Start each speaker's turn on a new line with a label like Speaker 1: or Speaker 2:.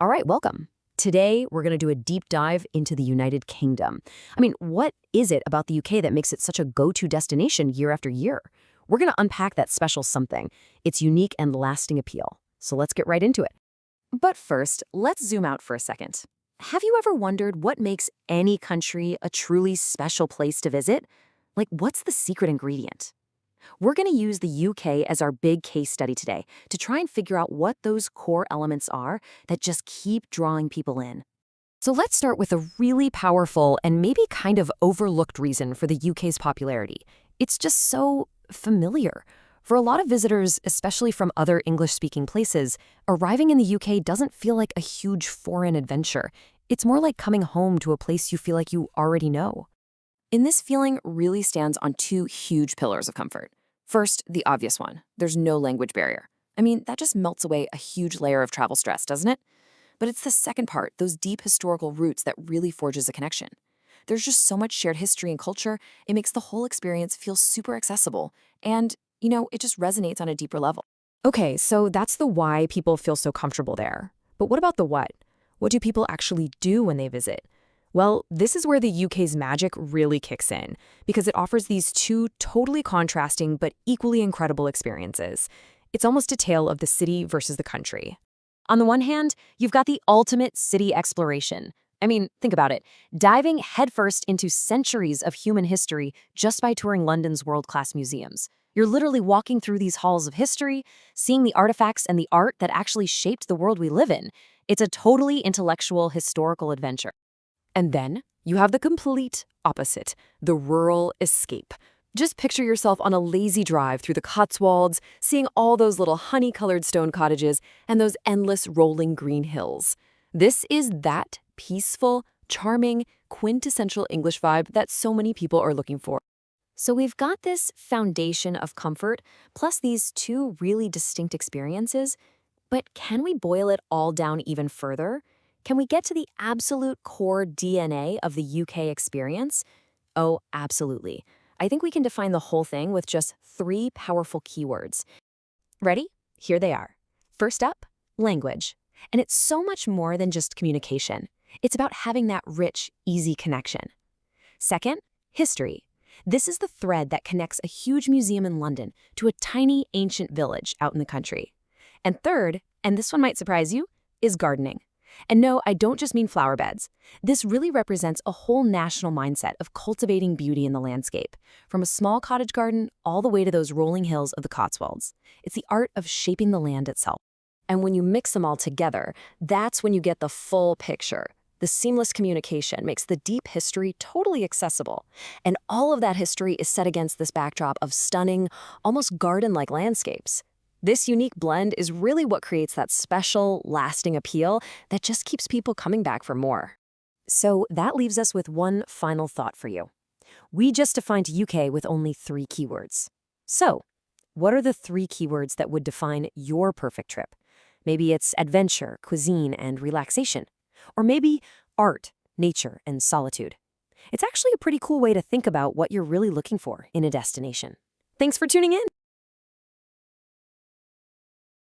Speaker 1: All right, welcome. Today, we're going to do a deep dive into the United Kingdom. What is it about the UK that makes it such a go-to destination year after year? We're going to unpack that special something, its unique and lasting appeal. So let's get right into it. But first, let's zoom out for a second. Have you ever wondered what makes any country a truly special place to visit? Like, what's the secret ingredient? We're going to use the UK as our big case study today to try and figure out what those core elements are that just keep drawing people in. So let's start with a really powerful and maybe kind of overlooked reason for the UK's popularity. It's just so familiar. For a lot of visitors, especially from other English-speaking places, arriving in the UK doesn't feel like a huge foreign adventure. It's more like coming home to a place you feel like you already know. And this feeling really stands on two huge pillars of comfort. First, the obvious one. There's no language barrier. That just melts away a huge layer of travel stress, doesn't it? But it's the second part, those deep historical roots, that really forges a connection. There's just so much shared history and culture, it makes the whole experience feel super accessible. And, it just resonates on a deeper level. Okay, so that's the why people feel so comfortable there. But what about the what? What do people actually do when they visit? Well, this is where the UK's magic really kicks in, because it offers these two totally contrasting but equally incredible experiences. It's almost a tale of the city versus the country. On the one hand, you've got the ultimate city exploration. Think about it. Diving headfirst into centuries of human history just by touring London's world-class museums. You're literally walking through these halls of history, seeing the artifacts and the art that actually shaped the world we live in. It's a totally intellectual, historical adventure. And then you have the complete opposite, the rural escape. Just picture yourself on a lazy drive through the Cotswolds, seeing all those little honey-colored stone cottages and those endless rolling green hills. This is that peaceful, charming, quintessential English vibe that so many people are looking for. So we've got this foundation of comfort, plus these two really distinct experiences. But can we boil it all down even further? Can we get to the absolute core DNA of the UK experience? Oh, absolutely. I think we can define the whole thing with just three powerful keywords. Ready? Here they are. First up, language. And it's so much more than just communication. It's about having that rich, easy connection. Second, history. This is the thread that connects a huge museum in London to a tiny, ancient village out in the country. And third, and this one might surprise you, is gardening. And no, I don't just mean flower beds. This really represents a whole national mindset of cultivating beauty in the landscape, from a small cottage garden all the way to those rolling hills of the Cotswolds. It's the art of shaping the land itself. And when you mix them all together, that's when you get the full picture. The seamless communication makes the deep history totally accessible. And all of that history is set against this backdrop of stunning, almost garden-like landscapes. This unique blend is really what creates that special, lasting appeal that just keeps people coming back for more. So that leaves us with one final thought for you. We just defined UK with only three keywords. So, what are the three keywords that would define your perfect trip? Maybe it's adventure, cuisine, and relaxation. Or maybe art, nature, and solitude. It's actually a pretty cool way to think about what you're really looking for in a destination. Thanks for tuning in.